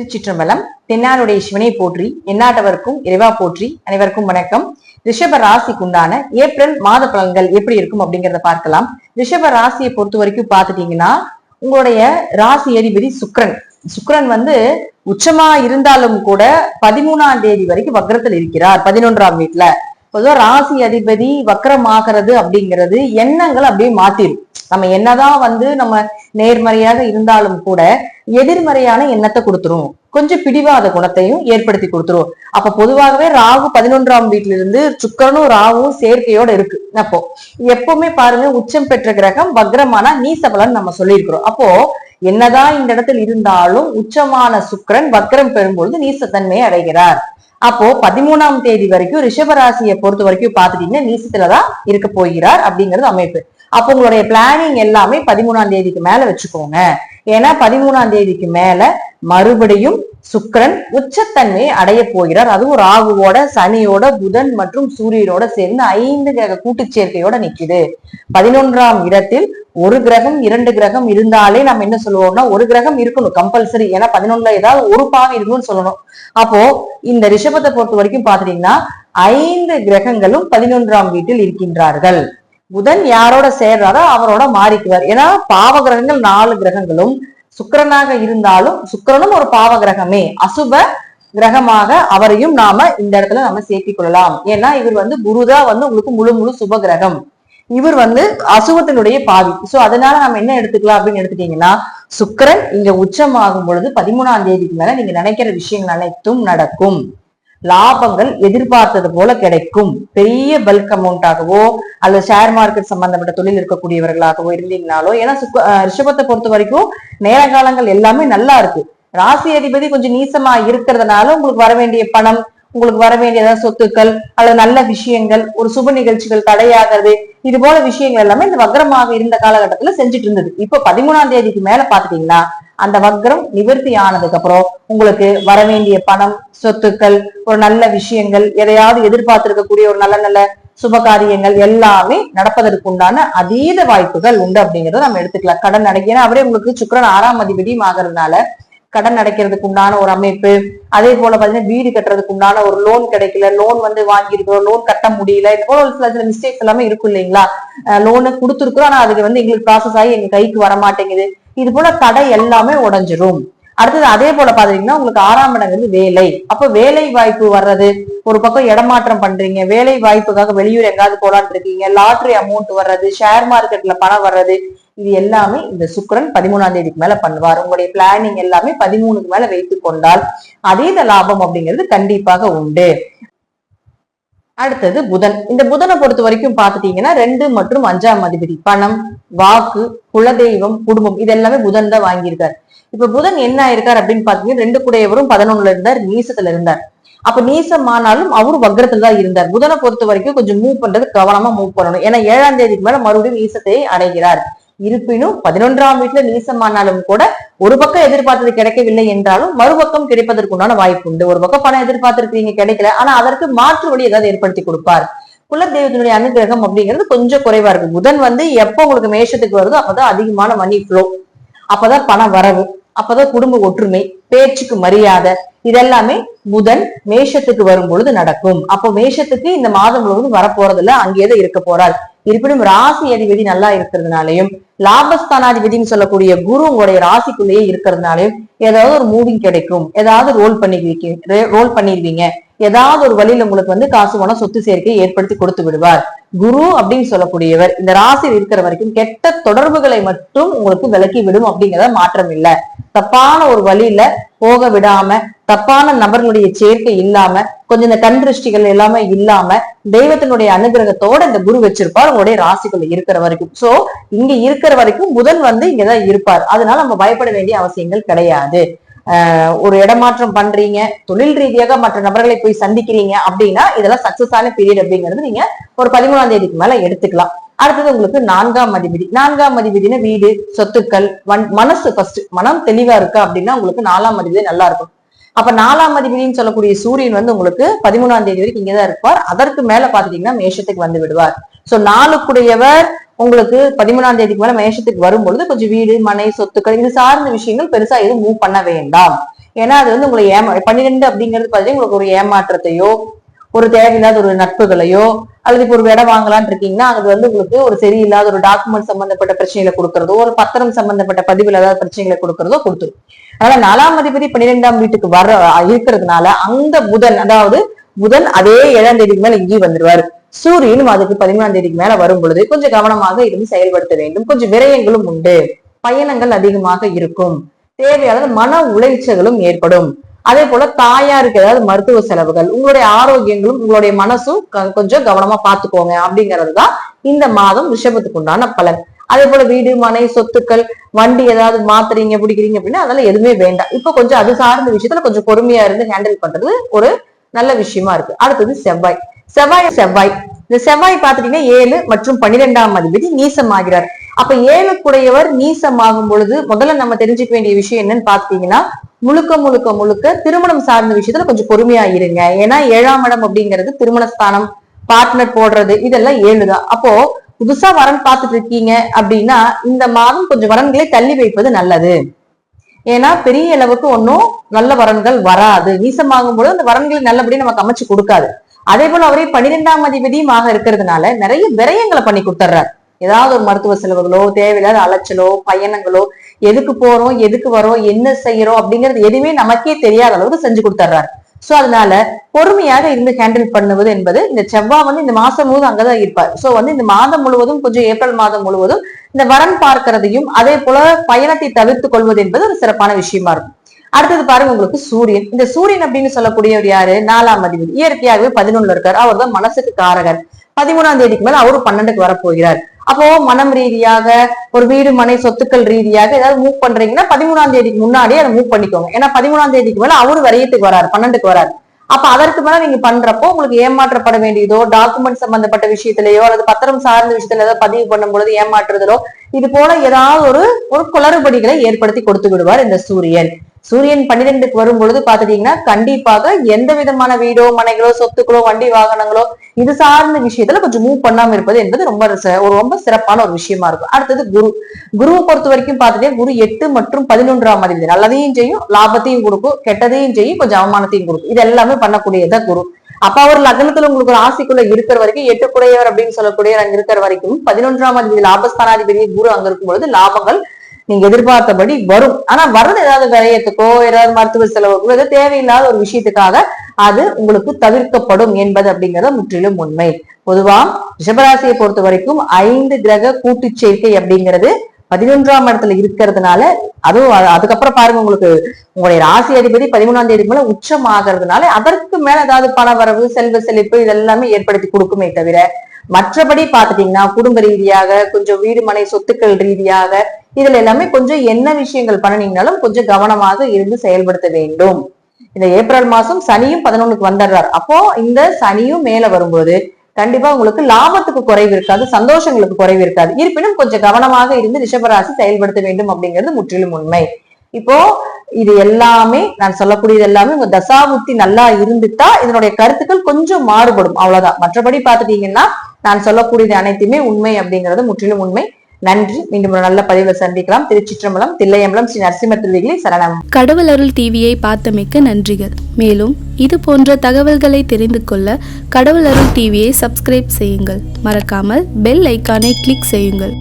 திருச்சிற்றம்பலம். தென்னாடுடைய சிவனை போற்றி, எந்நாட்டவருக்கும் இறைவா போற்றி. அனைவருக்கும் வணக்கம். ரிஷப ராசிக்குண்டான ஏப்ரல் மாத பலன்கள் எப்படி இருக்கும் அப்படிங்கறத பார்க்கலாம். ரிஷப ராசியை பொறுத்த வரைக்கும் பாத்துட்டீங்கன்னா, உங்களுடைய ராசி அதிபதி சுக்கிரன் உச்சமா இருந்தாலும் கூட 13ஆம் தேதி வரைக்கும் வக்ரத்தில் இருக்கிறார். 11ஆம் வீட்டுல பொதுவா ராசி அதிபதி வக்ரமாகிறது அப்படிங்கிறது எண்ணங்கள் அப்படியே மாத்திரும். நம்ம என்னதான் நம்ம நேர்மறையாக இருந்தாலும் கூட எதிர்மறையான எண்ணத்தை கொடுத்துரும், கொஞ்சம் பிடிவாத குணத்தையும் ஏற்படுத்தி கொடுத்துரும். அப்ப பொதுவாகவே ராகு 11ஆம் வீட்டுல இருந்து சுக்கிரனும் ராகுவும் சேர்க்கையோட இருக்கு. அப்போ எப்பவுமே பாருங்க, உச்சம் பெற்ற கிரகம் வக்ரமானா நீச பலன் நம்ம சொல்லியிருக்கிறோம். அப்போ என்னதான் இந்த இடத்துல இருந்தாலும் உச்சமான சுக்கிரன் வக்ரம் பெறும்பொழுது நீசத்தன்மையை அடைகிறார். அப்போ 13ஆம் தேதி வரைக்கும் ரிஷபராசியை பொறுத்த வரைக்கும் பாத்துட்டீங்கன்னா நீசத்துலதான் இருக்க போகிறார் அப்படிங்கிறது அமைப்பு. அப்போ உங்களுடைய பிளானிங் எல்லாமே 13ஆம் தேதிக்கு மேல வச்சுக்கோங்க. ஏன்னா 13ஆம் தேதிக்கு மேல மறுபடியும் சுக்கிரன் உச்சத்தன்மையை அடைய போகிறார். அதுவும் ராகுவோட, சனியோட, புதன் மற்றும் சூரியனோட சேர்ந்து 5 கிரக கூட்டு சேர்க்கையோட நிக்குது. 11ஆம் இடத்தில் ஒரு கிரகம் 2 கிரகம் இருந்தாலே நம்ம என்ன சொல்லுவோம்னா, ஒரு கிரகம் இருக்கணும் கம்பல்சரி. ஏன்னா 11ல ஏதாவது ஒரு பாகம் இருக்கணும்னு சொல்லணும். அப்போ இந்த ரிஷபத்தை பொறுத்த வரைக்கும் பாத்துட்டீங்கன்னா 5 கிரகங்களும் 11ஆம் வீட்டில் இருக்கின்றார்கள். புதன் யாரோட சேர்றாரோ அவரோட மாறிக்குவார். ஏன்னா பாவ கிரகங்கள் 4 கிரகங்களும் சுக்கிரனாக இருந்தாலும் சுக்கிரனும் ஒரு பாவ கிரகமே, அசுப கிரகமாக அவரையும் நாம இந்த இடத்துல நம்ம சேர்த்திக் கொள்ளலாம். ஏன்னா இவர் குருதான் உங்களுக்கு முழு சுப கிரகம். இவர் அசுவத்தினுடைய பாவி. சோ அதனால நம்ம என்ன எடுத்துக்கலாம் அப்படின்னு எடுத்துட்டீங்கன்னா, சுக்கிரன் இங்க உச்சமாகும் பொழுது 13ஆம் தேதிக்கு மேல நீங்க நினைக்கிற விஷயங்கள் அனைத்தும் நடக்கும். லாபங்கள் எதிர்பார்த்தது போல கிடைக்கும். பெரிய பல்க் அமௌண்டாகவோ அல்லது ஷேர் மார்க்கெட் சம்பந்தப்பட்ட தொழில் இருக்கக்கூடியவர்களாகவோ இருந்தீங்கனாலோ, ஏன்னா ரிஷபத்தை பொறுத்த வரைக்கும் நேர காலங்கள் எல்லாமே நல்லா இருக்கு. ராசி அதிபதி கொஞ்சம் நீசமா இருக்கிறதுனால உங்களுக்கு வர வேண்டிய பணம், உங்களுக்கு வர வேண்டிய ஏதாவது சொத்துக்கள் அல்லது நல்ல விஷயங்கள், ஒரு சுப நிகழ்ச்சிகள் தடையாகிறது, இது போல விஷயங்கள் எல்லாமே இந்த வக்ரமாக இருந்த காலகட்டத்துல செஞ்சுட்டு இருந்தது. இப்போ 13ஆம் தேதிக்கு மேல பாத்துட்டீங்கன்னா அந்த வக்ரம் நிவர்த்தி ஆனதுக்கு அப்புறம் உங்களுக்கு வர வேண்டிய பணம், சொத்துக்கள், ஒரு நல்ல விஷயங்கள், எதையாவது எதிர்பார்த்திருக்கக்கூடிய ஒரு நல்ல சுப காரியங்கள் எல்லாமே நடப்பதற்கு உண்டான அதீத வாய்ப்புகள் உண்டு அப்படிங்கறத நம்ம எடுத்துக்கலாம். கடன் அடைக்க அவரே உங்களுக்கு சுக்கிரன் 6ஆம் அதிபதியும் ஆகிறதுனால கடன் அடைக்கிறதுக்கு உண்டான ஒரு அமைப்பு. அதே போல பாத்தீங்கன்னா வீடு கட்டுறதுக்கு உண்டான ஒரு லோன் கிடைக்கல, லோன் வாங்கியிருக்கிறோம், லோன் கட்ட முடியல, இது போல சில மிஸ்டேக்ஸ் எல்லாமே இருக்கும் இல்லைங்களா. லோனு கொடுத்துருக்குறோம், ஆனா அதுக்கு எங்களுக்கு ப்ராசஸ் ஆகி எங்க கைக்கு வர மாட்டேங்குது. இது போல தடை எல்லாமே உடைஞ்சிரும். அடுத்தது அதே போல பாத்தீங்கன்னா உங்களுக்கு 6ஆம் இடங்கிறது வேலை. அப்ப வேலை வாய்ப்பு வர்றது, ஒரு பக்கம் இடமாற்றம் பண்றீங்க, வேலை வாய்ப்புக்காக வெளியூர் எங்காவது போலான்னு இருக்கீங்க, லாட்டரி அமௌண்ட் வர்றது, ஷேர் மார்க்கெட்ல பணம் வர்றது, இது எல்லாமே இந்த சுக்கிரன் 13ஆம் தேதிக்கு மேல பண்ணுவார். உங்களுடைய பிளானிங் எல்லாமே 13க்கு மேல வைத்துக் கொண்டால் அதீத லாபம் அப்படிங்கிறது கண்டிப்பாக உண்டு. அடுத்தது புதன். இந்த புதனை பொறுத்த வரைக்கும் பாத்துட்டீங்கன்னா 2 மற்றும் 5ஆம் அதிபதி, பணம், வாக்கு, குலதெய்வம், குடும்பம், இது எல்லாமே புதன் தான் வாங்கியிருக்காரு. இப்ப புதன் என்ன ஆயிருக்காரு அப்படின்னு பாத்தீங்கன்னா 2 கூடையவரும் 11ல இருந்தார், நீசத்துல இருந்தார். அப்ப நீசமானாலும் அவரும் வக்ரத்துல தான் இருந்தார். புதனை பொறுத்த வரைக்கும் கொஞ்சம் மூவ் பண்றது கவனமா மூவ் பண்ணணும். ஏன்னா 7ஆம் தேதிக்கு மேல மறுபடியும் நீசத்தை அடைகிறார். இருப்பினும் 11ஆம் வீட்டுல நீசமானாலும் கூட ஒரு பக்கம் எதிர்பார்த்தது கிடைக்கவில்லை என்றாலும் மறுபக்கம் கிடைப்பதற்குண்டான வாய்ப்பு உண்டு. ஒரு பக்கம் பணம் எதிர்பார்த்திருக்கீங்க, கிடைக்கல, ஆனா அதற்கு மாற்று வழி ஏதாவது ஏற்படுத்தி கொடுப்பார். குலதெய்வத்தினுடைய அனுகிரகம் அப்படிங்கிறது கொஞ்சம் குறைவா இருக்கு. புதன் எப்ப உங்களுக்கு மேஷத்துக்கு வருதோ அப்பதான் அதிகமான மணி ஃப்ளோ, அப்பதான் பண வரவு, அப்பதான் குடும்ப ஒற்றுமை, பேச்சுக்கு மரியாதை, இதெல்லாமே புதன் மேஷத்துக்கு வரும் பொழுது நடக்கும். அப்போ மேஷத்துக்கு இந்த மாதம் முழுவதும் வரப்போறதுல அங்கேதான் இருக்க போறார். இருப்பினும் ராசி அதிபதி நல்லா இருக்கிறதுனாலையும் லாபஸ்தானாதிபதினு சொல்லக்கூடிய குரு உங்களுடைய ராசிக்குள்ளேயே இருக்கிறதுனாலையும் ஏதாவது ஒரு மூவிங் கிடைக்கும், ஏதாவது ரோல் பண்ணிருவீங்க, ஏதாவது ஒரு வழியில உங்களுக்கு காசு பணம் சொத்து சேர்க்கையை ஏற்படுத்தி கொடுத்து விடுவார். குரு அப்படின்னு சொல்லக்கூடியவர் இந்த ராசியில் இருக்கிற வரைக்கும் கெட்ட தொடர்புகளை மட்டும் உங்களுக்கு விலக்கி விடும் அப்படிங்கிறத மாற்றம் இல்லை. தப்பான ஒரு வழியில போக விடாம, தப்பான நபர்களுடைய சேர்க்கை இல்லாம, கொஞ்சம் இந்த கண் திருஷ்டிகள் எல்லாமே இல்லாம தெய்வத்தினுடைய அனுகிரகத்தோட இந்த குரு வச்சிருப்பார் உங்களுடைய ராசிக்குள்ள இருக்கிற வரைக்கும். சோ இங்க இருக்கிற வரைக்கும் புதன் இங்கதான் இருப்பார். அதனால நம்ம பயப்பட வேண்டிய அவசியங்கள் கிடையாது. ஒரு இடமாற்றம் பண்றீங்க, தொழில் ரீதியாக மற்ற நபர்களை போய் சந்திக்கிறீங்க அப்படின்னா இதெல்லாம் சக்சஸ் ஆன பீரியட் அப்படிங்கிறது நீங்க ஒரு 13ஆம் தேதிக்கு மேல எடுத்துக்கலாம். அடுத்தது உங்களுக்கு 4ஆம் அதிபதி. 4ஆம் அதிபதினா வீடு, சொத்துக்கள், மனசு. ஃபர்ஸ்ட் மனம் தெளிவா இருக்கா அப்படின்னா உங்களுக்கு 4ஆம் அதிபதி நல்லா இருக்கும். அப்ப 4ஆம் அதிபதினு சொல்லக்கூடிய சூரியன் உங்களுக்கு 13ஆம் தேதி வரைக்கும் இங்கதான் இருப்பார். அதற்கு மேல பாத்துட்டீங்கன்னா மேஷத்துக்கு வந்து விடுவார். சோ 4 உங்களுக்கு 13ஆம் தேதிக்கு மேல மேஷத்துக்கு வரும் பொழுது கொஞ்சம் வீடு, மனை, சொத்துக்கள் இது சார்ந்த விஷயங்கள் பெருசா எதுவும் மூவ் பண்ண வேண்டாம். ஏன்னா அது வந்து உங்களை 12 அப்படிங்கிறது பாத்தீங்கன்னா உங்களுக்கு ஒரு ஏமாற்றத்தையோ ஒரு தேவையில்லாத ஒரு நட்புகளையோ அல்லது இப்போ ஒரு இடம் வாங்கலாம்னு இருக்கீங்கன்னா அது வந்து உங்களுக்கு ஒரு சரியில்லாத ஒரு டாக்குமெண்ட் சம்பந்தப்பட்ட பிரச்சனைகளை கொடுக்கறதோ ஒரு பத்திரம் சம்பந்தப்பட்ட பதிவுல ஏதாவது பிரச்சனைகளை கொடுக்கறதோ கொடுத்துரும். அதனால 4ஆம் அதிபதி 12ஆம் வீட்டுக்கு இருக்கிறதுனால அந்த புதன், அதாவது புதன் அதே 7ஆம் தேதிக்கு மேல இங்கேயும் வந்துருவாரு. சூரியனும் அதுக்கு 13ஆம் தேதிக்கு மேல வரும் பொழுது கொஞ்சம் கவனமாக இருந்து செயல்படுத்த வேண்டும். கொஞ்சம் விரயங்களும் உண்டு, பயணங்கள் அதிகமாக இருக்கும், தேவையான மன உளைச்சல்களும் ஏற்படும். அதே போல தாயாருக்கு ஏதாவது மருத்துவ செலவுகள், உங்களுடைய ஆரோக்கியங்களும் உங்களுடைய மனசும் கொஞ்சம் கவனமா பாத்துக்கோங்க அப்படிங்கறதுதான் இந்த மாதம் ரிஷபத்துக்கு உண்டான பலன். அதே போல வீடு மனை சொத்துக்கள் வண்டி ஏதாவது மாத்துறீங்க பிடிக்கிறீங்க அப்படின்னா அதெல்லாம் எதுவுமே வேண்டாம். இப்ப கொஞ்சம் அது சார்ந்த விஷயத்துல கொஞ்சம் பொறுமையா இருந்து ஹேண்டில் பண்றது ஒரு நல்ல விஷயமா இருக்கு. அடுத்தது செவ்வாய். செவ்வாய் இந்த செவ்வாய் பாத்துட்டீங்கன்னா 7 மற்றும் 12ஆம் அதிபதி நீசம் ஆகிறார். அப்ப 7 நீசமாகும் பொழுது முதல்ல நம்ம தெரிஞ்சுக்க வேண்டிய விஷயம் என்னன்னு பாத்தீங்கன்னா முழுக்க திருமணம் சார்ந்த விஷயத்துல கொஞ்சம் பொறுமையா இருங்க. ஏன்னா 7ஆம் இடம் அப்படிங்கிறது திருமணஸ்தானம், பார்ட்னர் போடுறது, இதெல்லாம் 7 தான். அப்போ புதுசா வரன் பார்த்துட்டு இருக்கீங்க அப்படின்னா இந்த மாதம் கொஞ்சம் வரன்களை தள்ளி வைப்பது நல்லது. ஏன்னா பெரிய அளவுக்கு ஒன்னும் நல்ல வரன்கள் வராது. நீசமாகும் போது அந்த வரன்களை நல்லபடியா நமக்கு அமைச்சு கொடுக்காது. அதே போல அவரே 12ஆம் அதிபதியுமாக இருக்கிறதுனால நிறைய விரயங்களை பண்ணி கொடுத்துட்றாரு. ஏதாவது ஒரு மருத்துவ செலவுகளோ தேவையில்லாத அலைச்சலோ பயணங்களோ, எதுக்கு போறோம் எதுக்கு வரோம் என்ன செய்யறோம் அப்படிங்கிறது எதுவுமே நமக்கே தெரியாத அளவுக்கு செஞ்சு கொடுத்துட்றாரு. சோ அதனால பொறுமையாக இருந்து ஹேண்டில் பண்ணுவது என்பது, இந்த செவ்வாய் வந்து இந்த மாசம் முழுவதும் அங்கதான் இருப்பார். சோ வந்து இந்த மாதம் முழுவதும் கொஞ்சம் ஏப்ரல் மாதம் முழுவதும் இந்த வரன் பார்க்கிறதையும் அதே போல பயணத்தை தவிர்த்து கொள்வது என்பது ஒரு சிறப்பான விஷயமா இருக்கும். அடுத்தது பாருங்க உங்களுக்கு சூரியன். இந்த சூரியன் அப்படின்னு சொல்லக்கூடியவர் யாரு? 4ஆம் அதிபதி. இயற்கையாகவே 11ல இருக்காரு. அவர் தான் மனசுக்கு காரகர். 13ஆம் தேதிக்கு மேல அவரு 12க்கு வரப்போகிறார். அப்போ மனம் ரீதியாக ஒரு வீடு மனை சொத்துக்கள் ரீதியாக ஏதாவது மூவ் பண்றீங்கன்னா 13ஆம் தேதிக்கு முன்னாடியே அதை மூவ் பண்ணிக்கோங்க. ஏன்னா 13ஆம் தேதிக்கு மேல அவரு வரையத்துக்கு வராரு, 12க்கு வராரு. அப்ப அதற்கு மேல நீங்க பண்றப்போ உங்களுக்கு ஏமாற்றப்பட வேண்டியதோ டாக்குமெண்ட் சம்பந்தப்பட்ட விஷயத்திலேயோ அல்லது பத்திரம் சார்ந்த விஷயத்துல ஏதாவது பதிவு பண்ணும் பொழுது ஏமாற்றுதலோ இது போல ஏதாவது ஒரு குளறுபடிகளை ஏற்படுத்தி கொடுத்து விடுவார் இந்த சூரியன். சூரியன் 12க்கு வரும் பொழுது பாத்துட்டீங்கன்னா கண்டிப்பாக எந்த விதமான வீடோ மனைகளோ சொத்துக்களோ வண்டி வாகனங்களோ இது சார்ந்த விஷயத்துல கொஞ்சம் மூவ் பண்ணாம இருப்பது என்பது ரொம்ப சிறப்பான ஒரு விஷயமா இருக்கும். அடுத்தது குருவை பொறுத்த வரைக்கும் பாத்துட்டீங்கன்னா குரு 8 மற்றும் 11ஆம் அதிபதி. நல்லதையும் செய்யும், லாபத்தையும் கொடுக்கும், கெட்டதையும் செய்யும், கொஞ்சம் அவமானத்தையும் கொடுக்கும். இது எல்லாமே பண்ணக்கூடியதான் குரு. அப்ப அவர் லக்னத்துல உங்களுக்கு ஒரு ஆசைக்குள்ள இருக்கிற வரைக்கும் 8 குடையவர் அப்படின்னு சொல்லக்கூடிய அங்க இருக்கிற வரைக்கும் 11ஆம் அதிபதி லாபஸ்தானாதிபதி குரு அங்க இருக்கும் பொழுது லாபங்கள் நீங்க எதிர்பார்த்தபடி வரும். ஆனா வர்றது ஏதாவது விரயத்துக்கோ ஏதாவது மருத்துவ செலவுக்கோ ஏதாவது தேவையில்லாத ஒரு விஷயத்துக்காக அது உங்களுக்கு தவிர்க்கப்படும் என்பது அப்படிங்கறது முற்றிலும் உண்மை. பொதுவா ரிஷபராசியை பொறுத்த வரைக்கும் 5 கிரக கூட்டு சேர்க்கை அப்படிங்கிறது 11ஆம் இடத்துல இருக்கிறதுனால, அதுவும் அதுக்கப்புறம் பாருங்க உங்களுக்கு உங்களுடைய ராசி அதிபதி 13ஆம் தேதி மேல உச்சம் ஆகிறதுனால அதற்கு மேல ஏதாவது பண வரவு செல்வ செழிப்பு இதெல்லாமே ஏற்படுத்தி கொடுக்குமே தவிர மற்றபடி பாத்துட்டீங்கன்னா குடும்ப ரீதியாக கொஞ்சம் வீடு மனை சொத்துக்கள் ரீதியாக இதுல எல்லாமே கொஞ்சம் என்ன விஷயங்கள் பண்ணனீங்கனாலும் கொஞ்சம் கவனமாக இருந்து செயல்படுத்த வேண்டும். இந்த ஏப்ரல் மாசம் சனியும் 11க்கு வந்துடுறாரு. அப்போ இந்த சனியும் மேல வரும்போது கண்டிப்பா உங்களுக்கு லாபத்துக்கு குறைவு இருக்காது, சந்தோஷங்களுக்கு குறைவு இருக்காது. இருப்பினும் கொஞ்சம் கவனமாக இருந்து ரிஷபராசி செயல்படுத்த வேண்டும் அப்படிங்கிறது முற்றிலும் உண்மை. இப்போ இது எல்லாமே நான் சொல்லக்கூடியது எல்லாமே உங்க தசாபுத்தி நல்லா இருந்துட்டா இதனுடைய கருத்துக்கள் கொஞ்சம் மாறுபடும், அவ்வளவுதான். மற்றபடி பாத்துட்டீங்கன்னா நான் சொல்லக்கூடியது அனைத்துமே உண்மை அப்படிங்கிறது முற்றிலும் உண்மை. நன்றி. மீண்டும் ஒரு நல்ல பதிவுல சந்திக்கலாம். திருச்சிற்றம்பலம், தில்லையம்பலம், ஸ்ரீ நரசிம்ம திருவிகளை சரணம். கடவுள் அருள் டிவியை பார்த்தமைக்கு நன்றிகள். மேலும் இது போன்ற தகவல்களை தெரிந்து கொள்ள கடவுள் அருள் டிவியை சப்ஸ்கிரைப் செய்யுங்கள். மறக்காமல் பெல் ஐக்கானை கிளிக் செய்யுங்கள்.